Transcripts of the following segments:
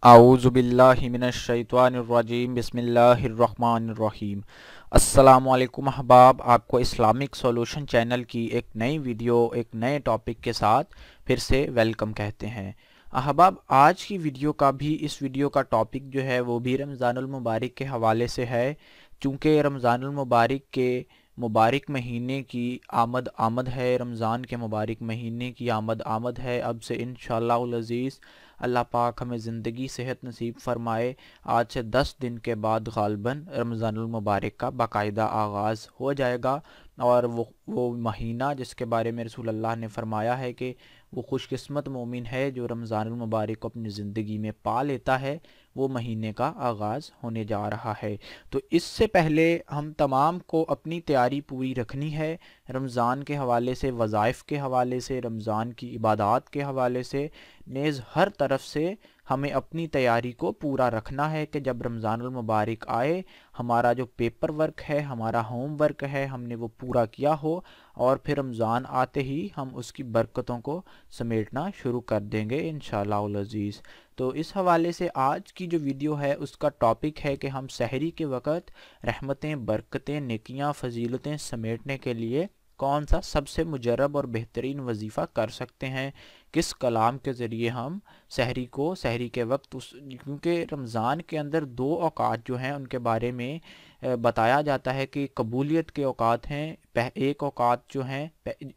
आऊज़ु बिल्लाहि मिनश शैतानिर रजीम बिस्मिल्लाहिर्रहमानिर्रहीम। अस्सलामु अलैकुम अहबाब, आपको इस्लामिक सॉल्यूशन चैनल की एक नई वीडियो एक नए टॉपिक के साथ फिर से वेलकम कहते हैं। अहबाब, आज की वीडियो का भी इस वीडियो का टॉपिक जो है वो भी रमज़ानुल मुबारक के हवाले से है। चूँकि रमज़ानुल मुबारक के मुबारक महीने की आमद आमद है, रमज़ान के मुबारक महीने की आमद आमद है। अब से इंशाअल्लाहुल अज़ीज़ अल्लाह पाक हमें ज़िंदगी सेहत नसीब फरमाए, आज से 10 दिन के बाद ग़ालिबन रमज़ानुल मुबारक का बाकायदा आगाज़ हो जाएगा। और वो महीना जिसके बारे में रसूल अल्लाह ने फरमाया है कि वो खुशकिस्मत मोमिन है जो रमज़ानुल मुबारक को अपनी ज़िंदगी में पा लेता है, वो महीने का आगाज़ होने जा रहा है। तो इससे पहले हम तमाम को अपनी तैयारी पूरी रखनी है, रमज़ान के हवाले से, वज़ाइफ के हवाले से, रमज़ान की इबादात के हवाले से, नेज़ हर तरफ से हमें अपनी तैयारी को पूरा रखना है कि जब रमज़ानुल मुबारक आए हमारा जो पेपर वर्क है, हमारा होम वर्क है, हमने वो पूरा किया हो और फिर रमज़ान आते ही हम उसकी बरकतों को समेटना शुरू कर देंगे इंशाअल्लाहुल अज़ीज़। तो इस हवाले से आज की जो वीडियो है उसका टॉपिक है कि हम सहरी के वक़्त रहमतें, बरकतें, नेकियां, फजीलतें समेटने के लिए कौन सा सबसे मुजरब और बेहतरीन वजीफ़ा कर सकते हैं, किस कलाम के ज़रिए हम सहरी के वक्त क्योंकि रमज़ान के अंदर 2 औकात जो हैं उनके बारे में बताया जाता है कि कबूलियत के औकात हैं। एक औकात जो हैं,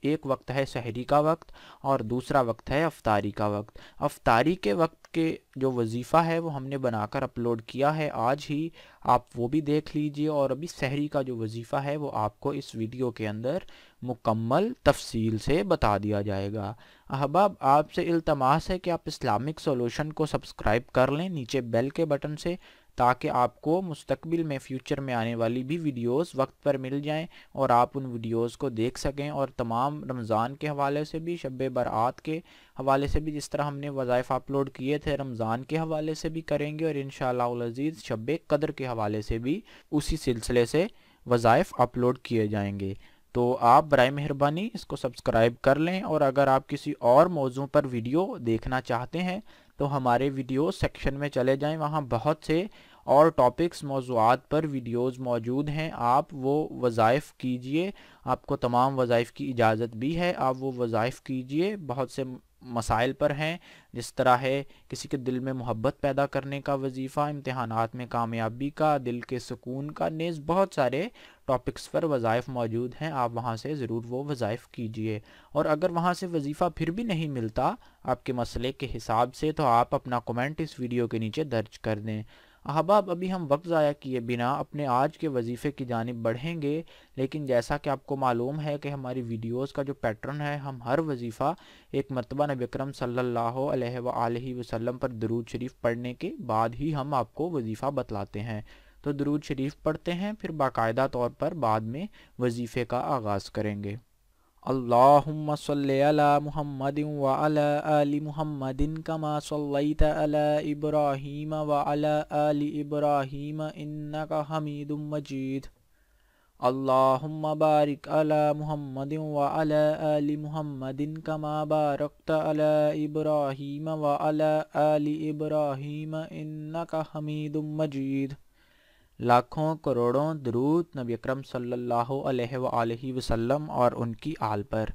एक वक्त है सहरी का वक्त और दूसरा वक्त है अफ्तारी का वक्त। अफ्तारी के वक्त के जो वजीफ़ा है वो हमने बनाकर अपलोड किया है आज ही, आप वो भी देख लीजिए। और अभी सहरी का जो वजीफ़ा है वो आपको इस वीडियो के अंदर मुकम्मल तफसील से बता दिया जाएगा। अहबाब, आपसे इल्तमास है कि आप इस्लामिक सॉल्यूशन को सब्सक्राइब कर लें नीचे बेल के बटन से, ताकि आपको मुस्तकबिल में फ्यूचर में आने वाली भी वीडियोस वक्त पर मिल जाएं और आप उन वीडियोस को देख सकें। और तमाम रमज़ान के हवाले से भी, शब बरात के हवाले से भी, जिस तरह हमने वज़ाइफ अपलोड किए थे, रमज़ान के हवाले से भी करेंगे और इंशाअल्लाहुल अज़ीज़ शब कदर के हवाले से भी उसी सिलसिले से वज़ाइफ अपलोड किए जाएंगे। तो आप बराए मेहरबानी इसको सब्सक्राइब कर लें। और अगर आप किसी और मौजू पर वीडियो देखना चाहते हैं तो हमारे वीडियो सेक्शन में चले जाएं, वहाँ बहुत से और टॉपिक्स मौज़ूआत पर वीडियोस मौजूद हैं। आप वो वज़ाइफ कीजिए, आपको तमाम वज़ाइफ की इजाज़त भी है, आप वो वज़ाइफ कीजिए। बहुत से मसाइल पर हैं, जिस तरह है किसी के दिल में मोहब्बत पैदा करने का वजीफ़ा, इम्तिहानात में कामयाबी का, दिल के सुकून का, नेज़ बहुत सारे टॉपिक्स पर वज़ाइफ मौजूद हैं। आप वहाँ से ज़रूर वो वज़ाइफ कीजिए। और अगर वहाँ से वजीफ़ा फिर भी नहीं मिलता आपके मसले के हिसाब से, तो आप अपना कमेंट इस वीडियो के नीचे दर्ज कर दें। अहबाब, अभी हम वक्त ज़ाया किए बिना अपने आज के वजीफ़े की जानिब बढ़ेंगे, लेकिन जैसा कि आपको मालूम है कि हमारी वीडियोस का जो पैटर्न है, हम हर वजीफ़ा एक मरतबा नबी अकरम सल्लल्लाहु अलैहि वसल्लम पर दुरूद शरीफ पढ़ने के बाद ही हम आपको वजीफ़ा बतलाते हैं। तो दुरूद शरीफ पढ़ते हैं, फिर बाकायदा तौर पर बाद में वजीफ़े का आगाज़ करेंगे। अल्लाहुम्मा सल्लि अला मुहम्मदिन व अला आलि मुहम्मदिन कमा सल्लैता अला इब्राहीम व अला आलि इब्राहीम इन्नका हमीदुम मजीद। अल्लाहुम्मा बारिक अला मुहम्मदिन व अला आलि मुहम्मदिन कमा बारकता अला इब्राहीम व अला आलि इब्राहीम इन्नका हमीदुम मजीद। लाखों करोड़ों दरूद नबी अकरम सल्लल्लाहु अलैहि वसल्लम और उनकी आल पर।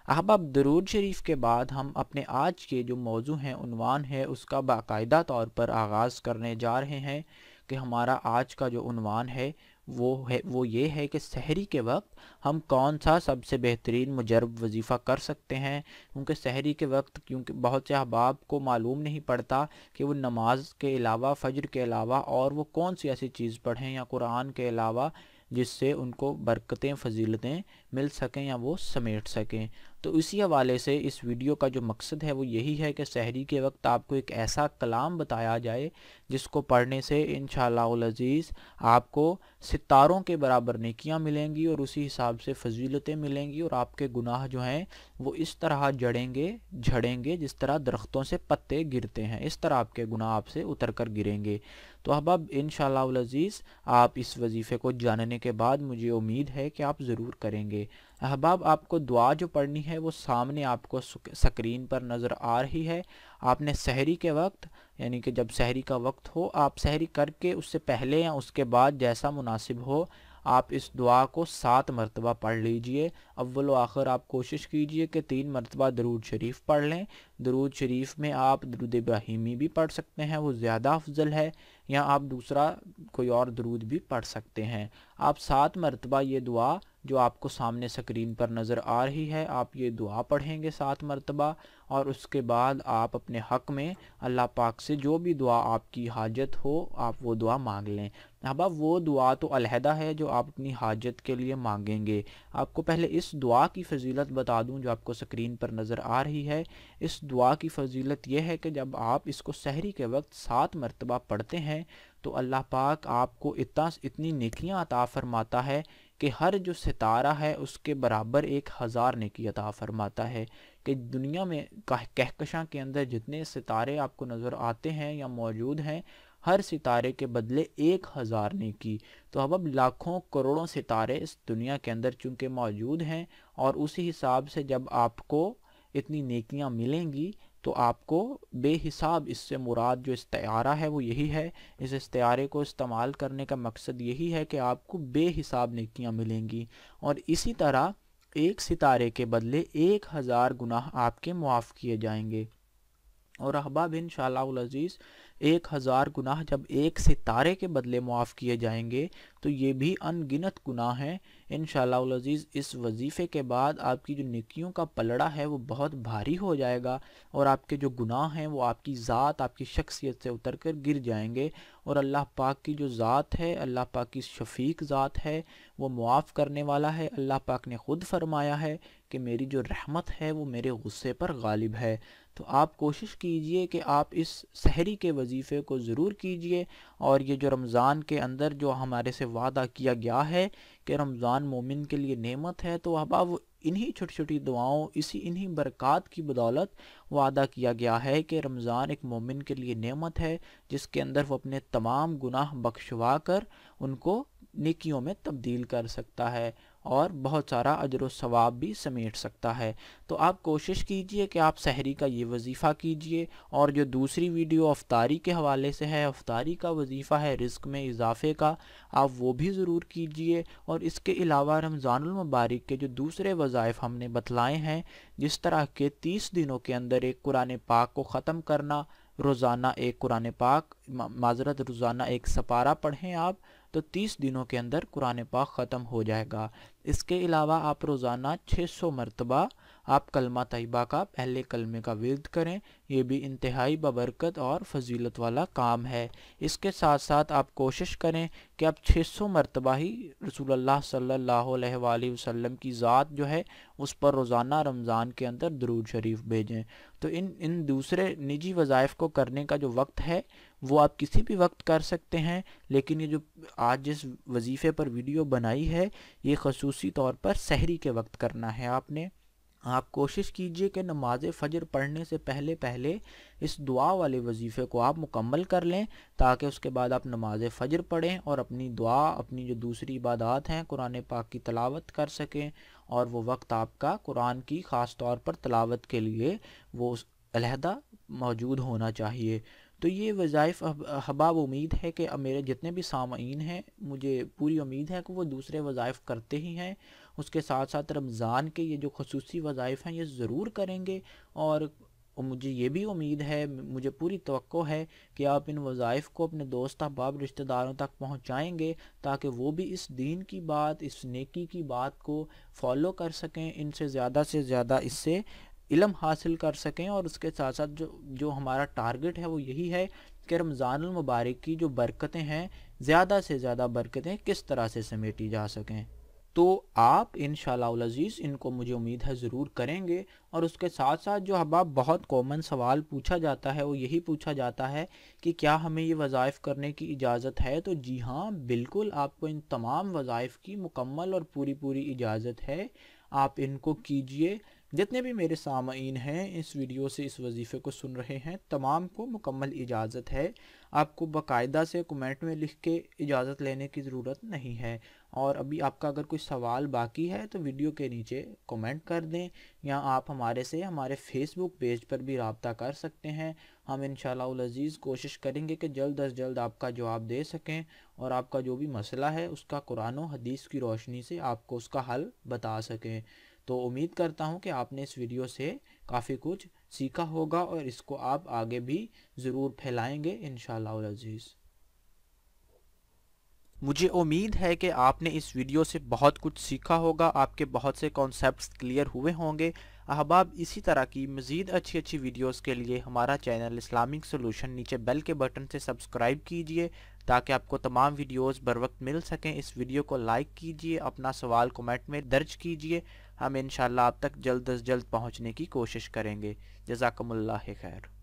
अहबाब, दरूद शरीफ के बाद हम अपने आज के जो मौजू हैं, उन्वान है, उसका बाकायदा तौर पर आगाज़ करने जा रहे हैं कि हमारा आज का जो उन्वान है वो ये है कि सहरी के वक्त हम कौन सा सबसे बेहतरीन मुजरब वजीफ़ा कर सकते हैं। क्योंकि सहरी के वक्त बहुत से अहबाब को मालूम नहीं पड़ता कि वो नमाज के अलावा, फ़जर के अलावा और वो कौन सी ऐसी चीज़ पढ़ें या कुरान के अलावा जिससे उनको बरकतें, फजीलतें मिल सकें या वो समेट सकें। तो इसी हवाले से इस वीडियो का जो मकसद है वो यही है कि सहरी के वक्त आपको एक ऐसा कलाम बताया जाए जिसको पढ़ने से इंशाअल्लाहुल अज़ीज़ आपको सितारों के बराबर नेकियां मिलेंगी और उसी हिसाब से फजीलतें मिलेंगी, और आपके गुनाह जो हैं वो इस तरह झड़ेंगे जिस तरह दरख्तों से पत्ते गिरते हैं, इस तरह आपके गुनाह आपसे उतर कर गिरेंगे। तो अहबाब, इंशाअल्लाहुल अज़ीज़ आप इस वजीफ़े को जानने के बाद मुझे उम्मीद है कि आप ज़रूर करेंगे। احباب آپ کو دعا جو پڑھنی ہے وہ سامنے آپ کو سکرین پر نظر آ رہی ہے. آپ نے سحری کے وقت یعنی کہ جب سحری کا وقت ہو آپ سحری کر کے اس سے پہلے یا اس کے بعد جیسا مناسب ہو آپ اس دعا کو 7 مرتبہ پڑھ لیجئے. اول و آخر آپ کوشش کیجئے کہ 3 مرتبہ درود شریف پڑھ لیں. درود شریف میں آپ درود ابراہیمی بھی پڑھ سکتے ہیں، وہ زیادہ افضل ہے، یا آپ دوسرا کوئی اور درود بھی پڑھ سکتے ہیں. آپ 7 مرتبہ یہ دعا جو آپ کو سامنے سکرین پر نظر آ رہی ہے آپ یہ دعا پڑھیں گے 7 مرتبہ، اور اس کے بعد آپ اپنے حق میں اللہ پاک سے جو بھی دعا آپ کی حاجت ہو آپ وہ دعا مانگ لیں. احباب وہ دعا تو علیحدہ ہے جو آپ اپنی حاجت کے لیے مانگیں گے. آپ کو پہلے اس دعا کی فضیلت بتا دوں جو آپ کو سکرین پر نظر آ رہی ہے. اس دعا کی فضیلت یہ ہے کہ جب آپ اس کو سحری کے وقت 7 مرتبہ پڑھتے ہیں تو اللہ پاک آپ کو اتنی نیکیاں عطا فرماتا ہے کہ ہر جو ستارہ ہے اس کے برابر 1000 نیکی عطا فرماتا ہے. کہ دنیا میں کہکشاں کے اندر جتنے ستارے آپ کو نظر آتے ہیں یا موجود ہیں ہر ستارے کے بدلے 1000 نیکی. تو اب لاکھوں کروڑوں ستارے اس دنیا کے اندر چونکہ موجود ہیں اور اسی حساب سے جب آپ کو اتنی نیکیاں ملیں گی تو آپ کو بے حساب، اس سے مراد جو استعارہ ہے وہ یہی ہے، اس استعارے کو استعمال کرنے کا مقصد یہی ہے کہ آپ کو بے حساب نیکیاں ملیں گی. اور اسی طرح ایک ستارے کے بدلے 1000 گناہ آپ کے معاف کیے جائیں گے. اور احباب انشاءاللہ العزیز 1000 گناہ جب ایک ستارے کے بدلے معاف کیے جائیں گے تو یہ بھی ان گنت گناہ ہیں. انشاءاللہ العزیز اس وظیفے کے بعد آپ کی جو نیکیوں کا پلڑا ہے وہ بہت بھاری ہو جائے گا، اور آپ کے جو گناہ ہیں وہ آپ کی ذات، آپ کی شخصیت سے اتر کر گر جائیں گے. اور اللہ پاک کی جو ذات ہے، اللہ پاک کی شفیق ذات ہے، وہ معاف کرنے والا ہے. اللہ پاک نے خود فرمایا ہے کہ میری جو رحمت ہے وہ میرے غصے پر غالب ہے. تو آپ کوشش کیجئے کہ آپ اس سحری کے وظیفے کو ضرور کیجئے. اور یہ جو رمضان کے اندر جو ہمارے سے وعدہ کیا گیا ہے کہ رمضان مومن کے لیے نعمت ہے، تو اب انہی چھوٹی چھوٹی دعاؤں انہی برکات کی بدولت وعدہ کیا گیا ہے کہ رمضان ایک مومن کے لیے نعمت ہے جس کے اندر وہ اپنے تمام گناہ بخشوا کر ان کو نیکیوں میں تبدیل کر سکتا ہے اور بہت سارا اجر و ثواب بھی سمیٹ سکتا ہے. تو آپ کوشش کیجئے کہ آپ سحری کا یہ وظیفہ کیجئے. اور جو دوسری ویڈیو افطاری کے حوالے سے ہے، افطاری کا وظیفہ ہے رزق میں اضافے کا، آپ وہ بھی ضرور کیجئے. اور اس کے علاوہ رمضان المبارک کے جو دوسرے وظائف ہم نے بتلائے ہیں، جس طرح کے 30 دنوں کے اندر ایک قرآن پاک کو ختم کرنا، روزانہ ایک قرآن پاک روزانہ ایک سپارہ پڑھیں آپ تو 30 دنوں کے اندر قرآن پاک ختم ہو جائے گا. اس کے علاوہ آپ روزانہ 600 مرتبہ آپ کلمہ طیبہ کا پہلے کلمے کا ورد کریں، یہ بھی انتہائی ببرکت اور فضیلت والا کام ہے. اس کے ساتھ ساتھ آپ کوشش کریں کہ آپ 600 مرتبہ ہی رسول اللہ صلی اللہ علیہ وآلہ وسلم کی ذات جو ہے اس پر روزانہ رمضان کے اندر درود شریف بھیجیں. تو ان دوسرے نجی وظائف کو کرنے کا جو وقت ہے وہ آپ کسی بھی وقت کر سکتے ہیں، لیکن یہ جو آج جس وظیفے پر ویڈیو بنائی ہے یہ خصوصی طور پر سحری کے وقت کرنا ہے. آپ کوشش کیجئے کہ نماز فجر پڑھنے سے پہلے اس دعا والے وظیفے کو آپ مکمل کر لیں تاکہ اس کے بعد آپ نماز فجر پڑھیں اور اپنی دعا، اپنی جو دوسری عبادات ہیں قرآن پاک کی تلاوت کر سکیں. اور وہ وقت آپ کا قرآن کی خاص طور پر تلاوت کے لیے وہ علیحدہ موجود ہونا چاہیے. تو یہ وظائف احباب امید ہے کہ میرے جتنے بھی سامعین ہیں مجھے پوری امید ہے کہ وہ دوسرے وظائف کرتے ہی ہیں. اس کے ساتھ ساتھ رمضان کے یہ جو خصوصی وظائف ہیں یہ ضرور کریں گے. اور مجھے یہ بھی امید ہے، مجھے پوری توقع ہے کہ آپ ان وظائف کو اپنے دوست احباب رشتہ داروں تک پہنچائیں گے تاکہ وہ بھی اس دین کی بات، اس نیکی کی بات کو فالو کر سکیں، ان سے زیادہ اس سے علم حاصل کر سکیں. اور اس کے ساتھ ساتھ جو ہمارا ٹارگٹ ہے وہ یہی ہے کہ رمضان المبارک کی جو برکتیں ہیں زیادہ سے زیادہ برکتیں کس طرح سے سمیٹی جا سکیں. تو آپ انشاءاللہ العزیز ان کو مجھے امید ہے ضرور کریں گے. اور اس کے ساتھ ساتھ جو احباب بہت کامن سوال پوچھا جاتا ہے وہ یہی پوچھا جاتا ہے کہ کیا ہمیں یہ وظائف کرنے کی اجازت ہے؟ تو جی ہاں بالکل، آپ کو ان تمام وظائف کی مکمل اور پوری اجازت ہے. آپ ان کو کیجئے. जितने भी मेरे सामईन हैं इस वीडियो से इस वजीफ़े को सुन रहे हैं, तमाम को मुकम्मल इजाज़त है। आपको बाकायदा से कमेंट में लिख के इजाज़त लेने की ज़रूरत नहीं है। और अभी आपका अगर कोई सवाल बाकी है तो वीडियो के नीचे कमेंट कर दें, या आप हमारे फेसबुक पेज पर भी रब्ता कर सकते हैं। हम इंशाअल्लाह अज़ीज़ कोशिश करेंगे कि जल्द अज़ जल्द आपका जवाब दे सकें और आपका जो भी मसला है उसका कुरान और हदीस की रोशनी से आपको उसका हल बता सकें। तो उम्मीद करता हूँ कि आपने इस वीडियो से काफ़ी कुछ सीखा होगा और इसको आप आगे भी ज़रूर फैलाएंगे इंशाअल्लाह अज़ीज़। मुझे उम्मीद है कि आपने इस वीडियो से बहुत कुछ सीखा होगा, आपके बहुत से कॉन्सेप्ट्स क्लियर हुए होंगे। अहबाब, इसी तरह की मज़ीद अच्छी अच्छी वीडियोस के लिए हमारा चैनल इस्लामिक सॉल्यूशन नीचे बेल के बटन से सब्सक्राइब कीजिए ताकि आपको तमाम वीडियोस बर वक्त मिल सकें। इस वीडियो को लाइक कीजिए, अपना सवाल कमेंट में दर्ज कीजिए। हम इंशाअल्लाह आप तक जल्द अज जल्द पहुँचने की कोशिश करेंगे। जज़ाकुमुल्लाह खैर।